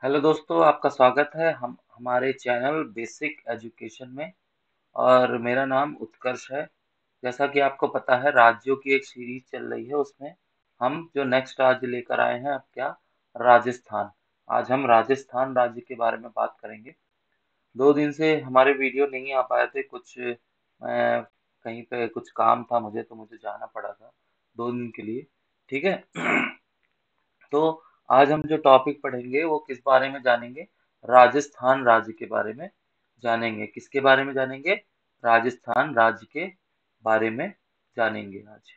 Hello दोस्तों, आपका स्वागत है हम हमारे चैनल बेसिक एजुकेशन में। और मेरा नाम उत्कर्ष है। जैसा कि आपको पता है, राज्यों की एक सीरीज चल रही है, उसमें हम जो नेक्स्ट राज्य लेकर आए हैं, अब क्या, राजस्थान। आज हम राजस्थान राज्य के बारे में बात करेंगे। 2 दिन से हमारे वीडियो नहीं आ पाए थे, कुछ मैं कहीं पे कुछ काम था मुझे, तो मुझे जाना पड़ा था 2 दिन के लिए। ठीक है। तो आज हम जो टॉपिक पढ़ेंगे वो किस बारे में जानेंगे? राजस्थान राज्य के बारे में जानेंगे। किसके बारे में जानेंगे? राजस्थान राज्य के बारे में जानेंगे आज।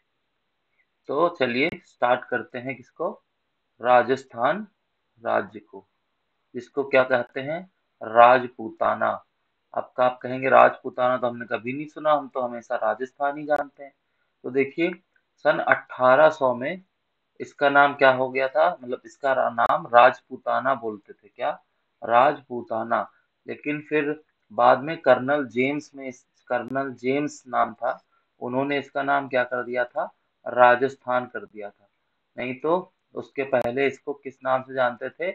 तो चलिए स्टार्ट करते हैं। किसको? राजस्थान राज्य को। जिसको क्या कहते हैं? राजपूताना। आपका आप कहेंगे राजपूताना तो हमने कभी नहीं सुना, हम तो हमेशा राजस्थान ही जानते हैं। तो देखिए, सन 1800 में इसका नाम क्या हो गया था, मतलब इसका नाम राजपूताना बोलते थे। क्या? राजपूताना। लेकिन फिर बाद में कर्नल जेम्स नाम था, उन्होंने इसका नाम क्या कर दिया था? राजस्थान कर दिया था। नहीं तो उसके पहले इसको किस नाम से जानते थे?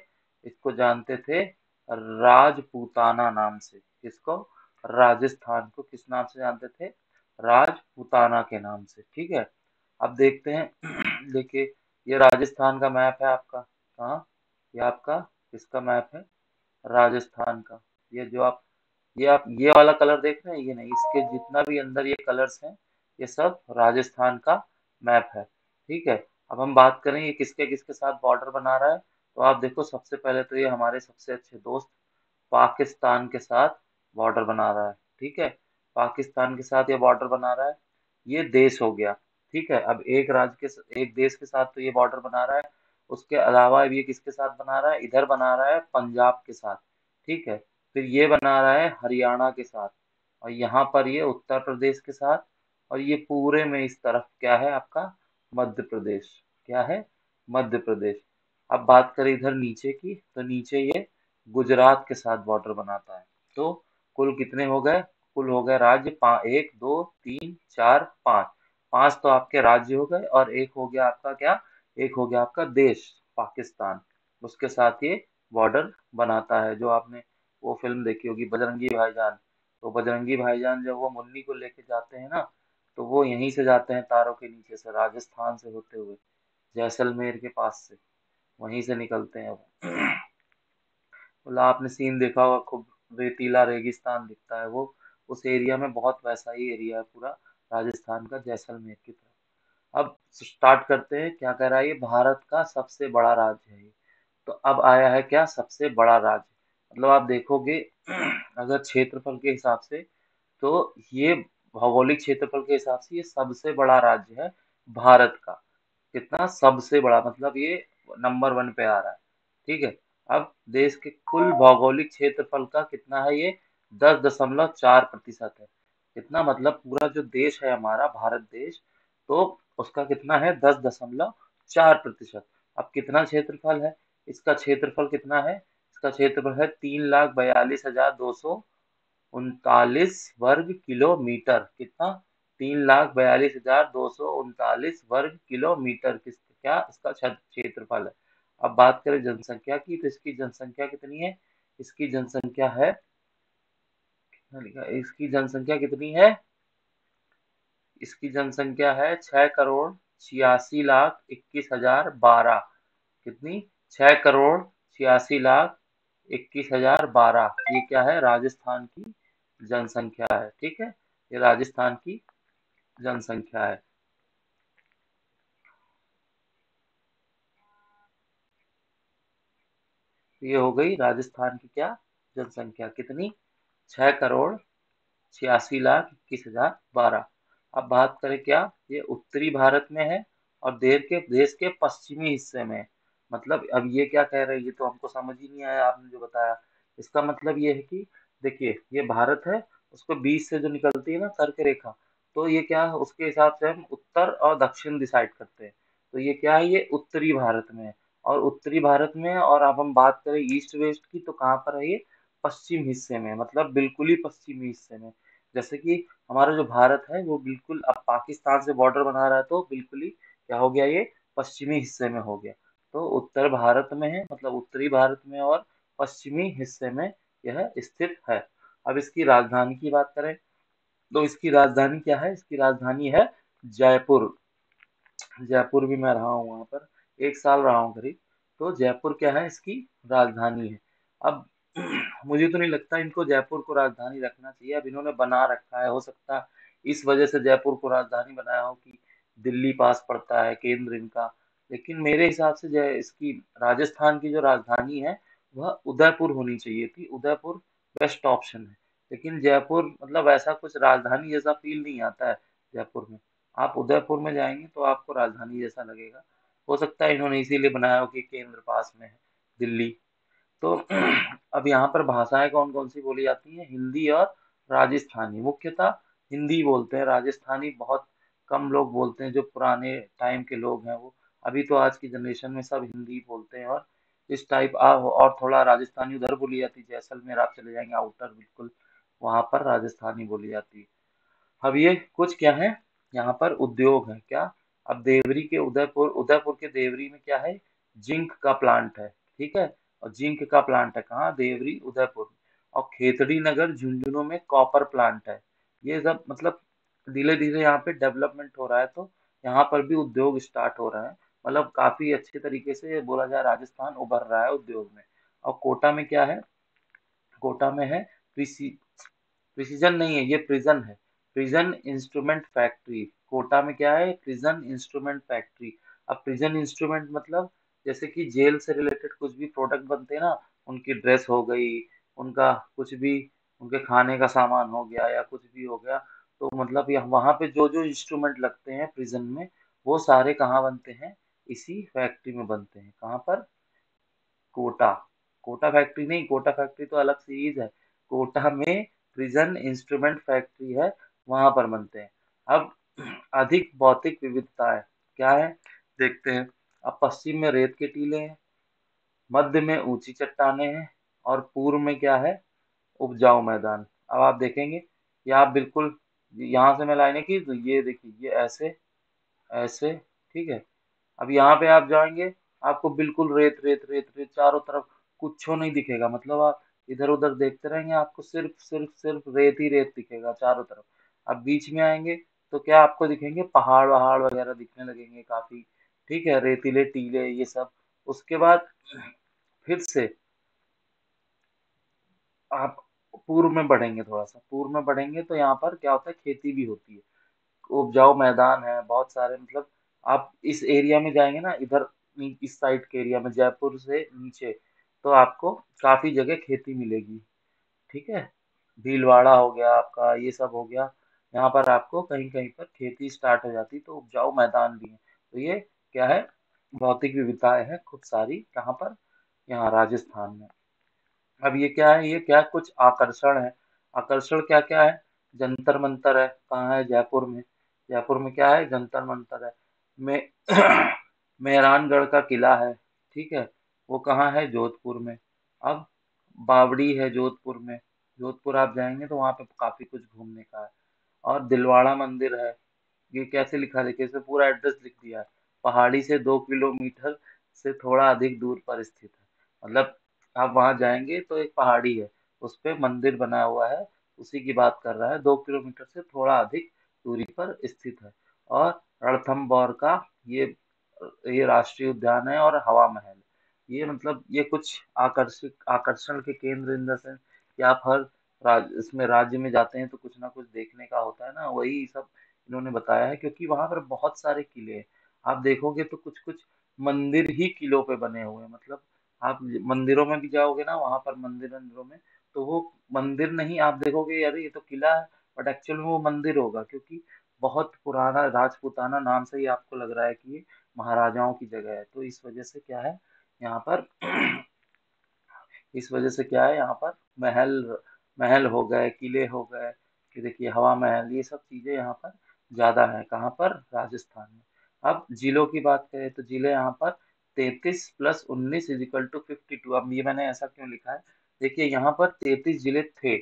इसको जानते थे राजपूताना नाम से। किसको? राजस्थान को किस नाम से जानते थे? राजपूताना के नाम से। ठीक है। अब देखते हैं। देखिए, ये राजस्थान का मैप है आपका। कहाँ? ये आपका किसका मैप है? राजस्थान का। ये जो आप ये वाला कलर देख रहे हैं, ये नहीं, इसके जितना भी अंदर ये कलर्स हैं, ये सब राजस्थान का मैप है। ठीक है। अब हम बात करें ये किसके किसके साथ बॉर्डर बना रहा है। तो आप देखो, सबसे पहले तो ये हमारे सबसे अच्छे दोस्त पाकिस्तान के साथ बॉर्डर बना रहा है। ठीक है। पाकिस्तान के साथ ये बॉर्डर बना रहा है। ये देश हो गया। ठीक है। अब एक देश के साथ तो ये बॉर्डर बना रहा है। उसके अलावा अब ये किसके साथ बना रहा है? इधर बना रहा है पंजाब के साथ। ठीक है। फिर ये बना रहा है हरियाणा के साथ। और यहाँ पर ये उत्तर प्रदेश के साथ। और ये पूरे में इस तरफ क्या है आपका? मध्य प्रदेश। क्या है? मध्य प्रदेश। अब बात करें इधर नीचे की, तो नीचे ये गुजरात के साथ बॉर्डर बनाता है। तो कुल कितने हो गए? कुल हो गए राज्य 1 2 3 4 5। 5 तो आपके राज्य हो गए, और एक हो गया आपका क्या? एक हो गया आपका देश, पाकिस्तान। उसके साथ ये बॉर्डर बनाता है। जो आपने वो फिल्म देखी होगी बजरंगी भाईजान, तो बजरंगी भाईजान जब वो मुन्नी को लेके जाते हैं ना, तो वो यहीं से जाते हैं, तारों के नीचे से, राजस्थान से होते हुए, जैसलमेर के पास से, वहीं से निकलते हैं वो। मतलब आपने सीन देखा होगा, खूब रेतीला रेगिस्तान दिखता है वो। उस एरिया में बहुत वैसा ही एरिया है पूरा, राजस्थान का, जैसलमेर की तरफ। अब स्टार्ट करते हैं। क्या कह रहा है? ये भारत का सबसे बड़ा राज्य है ये। तो अब आया है क्या? सबसे बड़ा राज्य। मतलब आप देखोगे, अगर क्षेत्रफल के हिसाब से, तो ये भौगोलिक क्षेत्रफल के हिसाब से ये सबसे बड़ा राज्य है भारत का। कितना सबसे बड़ा, मतलब ये नंबर 1 पे आ रहा है। ठीक है। अब देश के कुल भौगोलिक क्षेत्रफल का कितना है ये? 10.4% है। कितना? मतलब पूरा जो देश है हमारा भारत देश, तो उसका कितना है? 10.4%। अब कितना क्षेत्रफल है? इसका क्षेत्रफल कितना है? इसका क्षेत्रफल है 3,42,239 वर्ग किलोमीटर। कितना? 3,42,239 वर्ग किलोमीटर। क्या इसका क्षेत्रफल है? अब बात करें जनसंख्या की, तो इसकी जनसंख्या कितनी है? इसकी जनसंख्या है, कितना लिखा है? इसकी जनसंख्या कितनी है? इसकी जनसंख्या है 6,86,21,012। कितनी? 6,86,21,012। ये क्या है? राजस्थान की जनसंख्या है। ठीक है। ये राजस्थान की जनसंख्या है। ये हो गई राजस्थान की क्या? जनसंख्या। कितनी? 6,86,21,012। अब बात करें क्या? ये उत्तरी भारत में है, और देश के पश्चिमी हिस्से में है। मतलब अब ये क्या कह रहे हैं, ये तो हमको समझ ही नहीं आया आपने जो बताया। इसका मतलब ये है कि देखिए, ये भारत है, उसको बीच से जो निकलती है ना कर्क रेखा, तो ये क्या है, उसके हिसाब से हम उत्तर और दक्षिण डिसाइड करते हैं। तो ये क्या है? ये उत्तरी भारत में है। और उत्तरी भारत में है, और अब हम बात करें ईस्ट वेस्ट की, तो कहाँ पर है ये? पश्चिम हिस्से में, मतलब बिल्कुल ही पश्चिमी हिस्से में। जैसे कि हमारा जो भारत है वो बिल्कुल अब पाकिस्तान से बॉर्डर बना रहा है, तो बिल्कुल ही क्या हो गया? ये पश्चिमी हिस्से में हो गया। तो उत्तर भारत में है, मतलब उत्तरी भारत में, और पश्चिमी हिस्से में यह स्थित है। अब इसकी राजधानी की बात करें तो इसकी राजधानी क्या है? इसकी राजधानी है जयपुर। जयपुर भी मैं रहा हूँ वहां पर, 1 साल रहा हूँ करीब। तो जयपुर क्या है? इसकी राजधानी है। अब मुझे तो नहीं लगता इनको जयपुर को राजधानी रखना चाहिए, अब इन्होंने बना रखा है, हो सकता है इस वजह से जयपुर को राजधानी बनाया हो कि दिल्ली पास पड़ता है केंद्र इनका। लेकिन मेरे हिसाब से जय इसकी राजस्थान की जो राजधानी है वह उदयपुर होनी चाहिए थी। उदयपुर बेस्ट ऑप्शन है। लेकिन जयपुर मतलब ऐसा कुछ राजधानी जैसा फील नहीं आता है जयपुर में। आप उदयपुर में जाएंगे तो आपको राजधानी जैसा लगेगा। हो सकता है इन्होंने इसीलिए बनाया हो कि केंद्र पास में है दिल्ली। तो अब यहाँ पर भाषाएं कौन कौन सी बोली जाती हैं? हिंदी और राजस्थानी। मुख्यतः हिंदी बोलते हैं, राजस्थानी बहुत कम लोग बोलते हैं, जो पुराने टाइम के लोग हैं वो। अभी तो आज की जनरेशन में सब हिंदी बोलते हैं। और इस टाइप और थोड़ा राजस्थानी उधर बोली जाती है, जैसलमेर आप चले जाएंगे आउटर बिल्कुल, वहां पर राजस्थानी बोली जाती है। अब ये कुछ क्या है? यहाँ पर उद्योग है क्या? अब देवरी के उदयपुर उदयपुर के देवरी में क्या है? जिंक का प्लांट है। ठीक है। और जिंक का प्लांट है कहाँ? देवरी उदयपुर। और खेतड़ी नगर झुंझुनू में कॉपर प्लांट है। ये सब मतलब धीरे धीरे यहाँ पे डेवलपमेंट हो रहा है, तो यहाँ पर भी उद्योग स्टार्ट हो रहा है। मतलब काफी अच्छे तरीके से बोला जाए राजस्थान उभर रहा है उद्योग में। और कोटा में क्या है? कोटा में है प्रिसीजन नहीं है, ये प्रिजन है। Prison instrument factory. कोटा में क्या है? Prison instrument factory. अब प्रिजन इंस्ट्रूमेंट मतलब जैसे कि जेल से रिलेटेड कुछ भी प्रोडक्ट बनते हैं ना, उनकी ड्रेस हो गई, उनका कुछ भी, उनके खाने का सामान हो गया या कुछ भी हो गया। तो मतलब यहाँ वहां पे जो जो इंस्ट्रूमेंट लगते हैं प्रिजन में, वो सारे कहाँ बनते हैं? इसी फैक्ट्री में बनते हैं। कहाँ पर? कोटा। कोटा फैक्ट्री नहीं, कोटा फैक्ट्री तो अलग सीरीज है। कोटा में प्रिजन इंस्ट्रूमेंट फैक्ट्री है, वहां पर बनते हैं। अब अधिक भौतिक विविधता है, क्या है देखते हैं। अब पश्चिम में रेत के टीले हैं, मध्य में ऊंची चट्टानें हैं, और पूर्व में क्या है? उपजाऊ मैदान। अब आप देखेंगे ये आप बिल्कुल यहाँ से मैं लाइनें की तो ये देखिए ये ऐसे ऐसे, ठीक है। अब यहाँ पे आप जाएंगे, आपको बिल्कुल रेत रेत रेत रेत चारों तरफ, कुछ नहीं दिखेगा। मतलब आप इधर उधर देखते रहेंगे, आपको सिर्फ सिर्फ सिर्फ रेत ही रेत दिखेगा चारों तरफ। अब बीच में आएंगे तो क्या आपको दिखेंगे? पहाड़ वहाड़ वगैरह दिखने लगेंगे काफी। ठीक है, रेतीले टीले ये सब। उसके बाद फिर से आप पूर्व में बढ़ेंगे, थोड़ा सा पूर्व में बढ़ेंगे तो यहाँ पर क्या होता है? खेती भी होती है, उपजाऊ मैदान है बहुत सारे। मतलब आप इस एरिया में जाएंगे ना, इधर इस साइड के एरिया में जयपुर से नीचे, तो आपको काफी जगह खेती मिलेगी। ठीक है। भीलवाड़ा हो गया आपका, ये सब हो गया। यहाँ पर आपको कहीं कहीं पर खेती स्टार्ट हो जाती, तो उपजाऊ मैदान भी है। तो ये क्या है? भौतिक विविधताएं हैं खूब सारी। कहाँ पर? यहाँ राजस्थान में। अब ये क्या है? ये क्या कुछ आकर्षण है। आकर्षण क्या क्या है? जंतर मंतर है। कहाँ है? जयपुर में। जयपुर में क्या है? जंतर मंतर है। में मेहरानगढ़ का किला है। ठीक है। वो कहाँ है? जोधपुर में। अब बावड़ी है जोधपुर में। जोधपुर आप जाएंगे तो वहाँ पे काफी कुछ घूमने का है। और दिलवाड़ा मंदिर है। ये कैसे लिखा? देखिए इसमें पूरा एड्रेस लिख दिया है। पहाड़ी से 2 किलोमीटर से थोड़ा अधिक दूर पर स्थित है। मतलब आप वहां जाएंगे तो एक पहाड़ी है, उस पे मंदिर बना हुआ है, उसी की बात कर रहा है। 2 किलोमीटर से थोड़ा अधिक दूरी पर स्थित है। और रणथंभौर का ये ये राष्ट्रीय उद्यान है। और हवा महल, ये मतलब ये कुछ आकर्षित आकर्षण के केंद्र इन द सेंस कि आप हर इसमें राज्य में जाते हैं तो कुछ ना कुछ देखने का होता है ना, वही सब इन्होंने बताया है। क्योंकि वहां पर बहुत सारे किले हैं, आप देखोगे तो कुछ कुछ मंदिर ही किलों पे बने हुए हैं। मतलब आप मंदिरों में भी जाओगे ना, वहां पर मंदिरों में, तो वो मंदिर नहीं, आप देखोगे अरे ये तो किला है, बट एक्चुअल में वो मंदिर होगा। क्योंकि बहुत पुराना राजपूताना नाम से ही आपको लग रहा है कि ये महाराजाओं की जगह है। तो इस वजह से क्या है यहाँ पर इस वजह से क्या है यहाँ पर? महल महल हो गए, किले हो गए, कि देखिए हवा महल, ये सब चीजें यहाँ पर ज्यादा है। कहाँ पर? राजस्थान में। अब जिलों की बात करें तो जिले यहाँ पर 33 + 19 = 52। अब ये मैंने ऐसा क्यों लिखा है? देखिए यहाँ पर 33 जिले थे,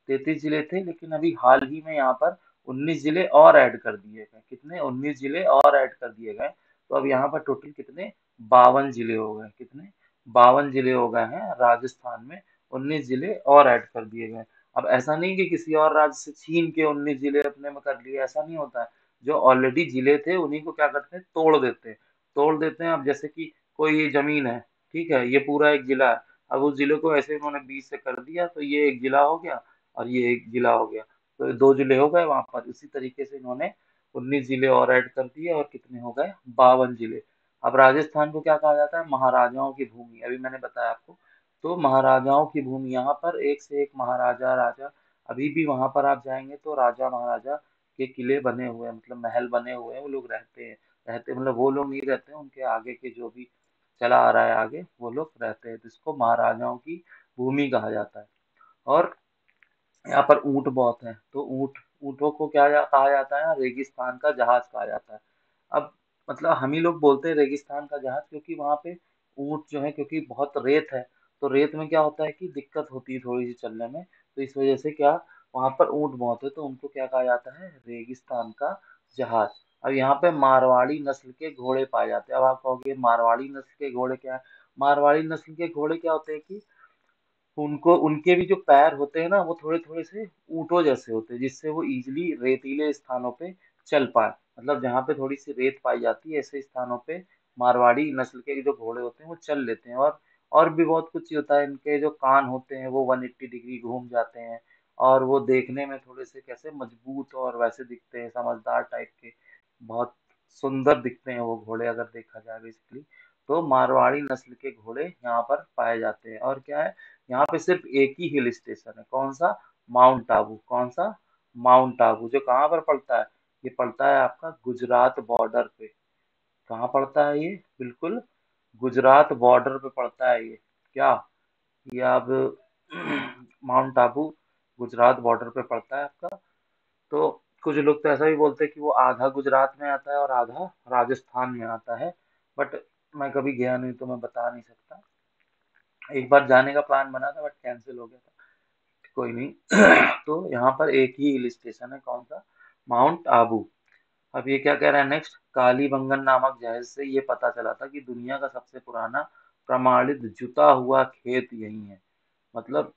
33 जिले थे, लेकिन अभी हाल ही में यहाँ पर 19 जिले और ऐड कर दिए गए। कितने? 19 जिले और ऐड कर दिए गए। तो अब यहाँ पर टोटल कितने? 52 जिले हो गए। कितने? 52 जिले हो गए हैं राजस्थान में, 19 जिले और ऐड कर दिए गए। अब ऐसा नहीं कि किसी और राज्य से छीन के 19 जिले अपने में कर लिए, ऐसा नहीं होता है। जो ऑलरेडी जिले थे उन्हीं को क्या करते हैं, तोड़ देते हैं। अब जैसे कि कोई जमीन है, ठीक है, ये पूरा एक जिला है। अब उस जिले को ऐसे इन्होंने 20 से कर दिया तो ये एक जिला हो गया और ये एक जिला हो गया, तो 2 जिले हो गए वहां पर। इसी तरीके से इन्होंने 19 जिले और ऐड कर दिए और कितने हो गए, 52 जिले। अब राजस्थान को क्या कहा जाता है, महाराजाओं की भूमि, अभी मैंने बताया आपको। तो महाराजाओं की भूमि, यहाँ पर एक से एक महाराजा राजा, अभी भी वहां पर आप जाएंगे तो राजा महाराजा के किले बने हुए हैं, मतलब महल बने हुए हैं, वो लोग रहते मतलब वो लोग नहीं रहते हैं, उनके आगे के जो भी चला आ रहा है आगे वो लोग रहते हैं, तो इसको महाराजाओं की भूमि कहा जाता है। और यहाँ पर ऊंट बहुत हैं, तो ऊंटों को कहा जाता है, रेगिस्तान का जहाज कहा जाता है। अब मतलब हम ही लोग बोलते हैं रेगिस्तान का जहाज, क्योंकि वहां पे ऊंट जो है, क्योंकि बहुत रेत है, तो रेत में क्या होता है कि दिक्कत होती है थोड़ी सी चलने में, तो इस वजह से क्या, वहां पर ऊंट बहुत है, तो उनको क्या कहा जाता है, रेगिस्तान का जहाज। अब यहाँ पे मारवाड़ी नस्ल के घोड़े पाए जाते हैं। अब आप कहोगे मारवाड़ी नस्ल के घोड़े क्या है, मारवाड़ी नस्ल के घोड़े क्या होते हैं कि उनको उनके भी जो पैर होते हैं ना, वो थोड़े थोड़े से ऊंटों जैसे होते हैं, जिससे वो इजिली रेतीले स्थानों पे चल पाए। मतलब जहाँ पे थोड़ी सी रेत पाई जाती है, ऐसे स्थानों पे मारवाड़ी नस्ल के जो घोड़े होते हैं वो चल लेते हैं। और भी बहुत कुछ होता है, इनके जो कान होते हैं वो 180 डिग्री घूम जाते हैं, और वो देखने में थोड़े से कैसे मजबूत और वैसे दिखते हैं, समझदार टाइप के, बहुत सुंदर दिखते हैं वो घोड़े, अगर देखा जाए बेसिकली। तो मारवाड़ी नस्ल के घोड़े यहाँ पर पाए जाते हैं। और क्या है, यहाँ पे सिर्फ एक ही हिल स्टेशन है, कौन सा, माउंट आबू। कौन सा, माउंट आबू, जो कहाँ पर पड़ता है, ये पड़ता है आपका गुजरात बॉर्डर पे। कहाँ पड़ता है ये, बिल्कुल गुजरात बॉर्डर पे पड़ता है ये। क्या, ये अब माउंट आबू गुजरात बॉर्डर पे पड़ता है आपका। तो कुछ लोग तो ऐसा भी बोलते हैं कि वो आधा गुजरात में आता है और आधा राजस्थान में आता है, बट मैं कभी गया नहीं तो मैं बता नहीं सकता। एक बार जाने का प्लान बना था बट कैंसिल हो गया था, कोई नहीं। तो यहाँ पर एक ही हिल स्टेशन है, कौन सा, माउंट आबू। अब ये क्या कह रहा है नेक्स्ट, कालीबंगन नामक जहाज से ये पता चला था कि दुनिया का सबसे पुराना प्रमाणित जुता हुआ खेत यही है। मतलब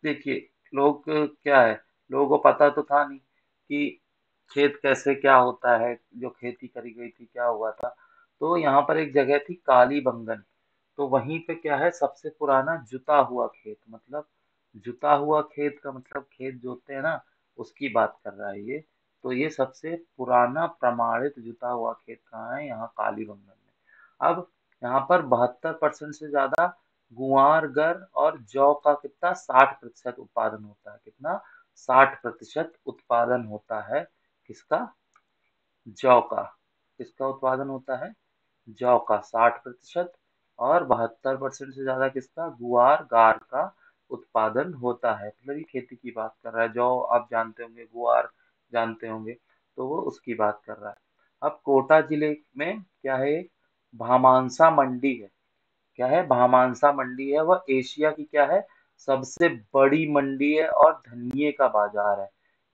देखिए, लोग क्या है, लोगों को पता तो था नहीं कि खेत कैसे क्या होता है, जो खेती करी गई थी क्या हुआ था। तो यहाँ पर एक जगह थी कालीबंगन, तो वहीं पे क्या है, सबसे पुराना जुता हुआ खेत, मतलब जुता हुआ खेत का मतलब खेत जोतते हैं ना, उसकी बात कर रहा है ये। तो ये सबसे पुराना प्रमाणित जुता हुआ खेत कहाँ है, यहाँ कालीबंगन में। अब यहाँ पर 72% से ज्यादा गुआरगर और जौ का कितना, 60% उत्पादन होता है, कितना, 60% उत्पादन होता है, किसका, जौ का। किसका उत्पादन होता है, जौ का 60%, और 72% से ज्यादा किसका, गुआर गार का उत्पादन होता है। मतलब ये खेती की बात कर रहा है, जौ आप जानते होंगे, गुआर जानते होंगे, तो वो उसकी बात कर रहा है। अब कोटा जिले में क्या है, भामांसा मंडी है। क्या है, भामांसा मंडी है, वह एशिया की क्या है, सबसे बड़ी मंडी है और धनिये का बाजार है।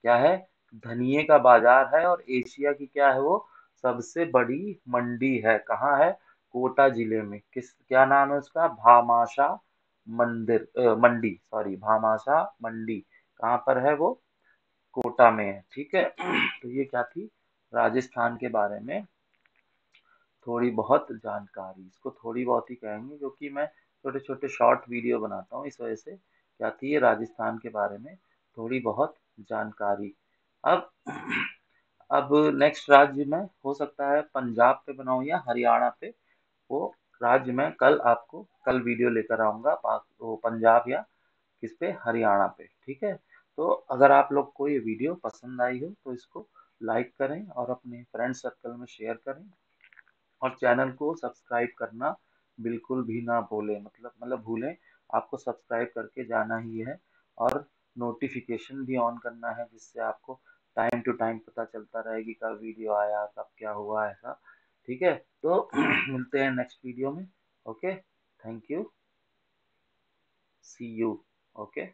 क्या है, धनिये का बाजार है, और एशिया की क्या है वो, सबसे बड़ी मंडी है। कहाँ है, कोटा जिले में। किस, क्या नाम है उसका, भामाशा मंडी, सॉरी, भामाशा मंडी। कहाँ पर है वो, कोटा में है, ठीक है। तो ये क्या थी, राजस्थान के बारे में थोड़ी बहुत जानकारी, इसको थोड़ी बहुत ही कहेंगे क्योंकि मैं छोटे छोटे शॉर्ट वीडियो बनाता हूँ, इस वजह से क्या थी ये, राजस्थान के बारे में थोड़ी बहुत जानकारी। अब अब नेक्स्ट राज्य में हो सकता है पंजाब पे बनाऊं या हरियाणा पे, वो राज्य में कल आपको, कल वीडियो लेकर आऊंगा, वो पंजाब या किस पे, हरियाणा पे, ठीक है। तो अगर आप लोग को ये वीडियो पसंद आई हो तो इसको लाइक करें और अपने फ्रेंड सर्कल में शेयर करें, और चैनल को सब्सक्राइब करना बिल्कुल भी ना भूलें, मतलब भूलें, आपको सब्सक्राइब करके जाना ही है। और नोटिफिकेशन भी ऑन करना है, जिससे आपको टाइम टू टाइम पता चलता रहे कि कब वीडियो आया, कब क्या हुआ, ऐसा, ठीक है। तो मिलते हैं नेक्स्ट वीडियो में। Okay, thank you, see you. Okay.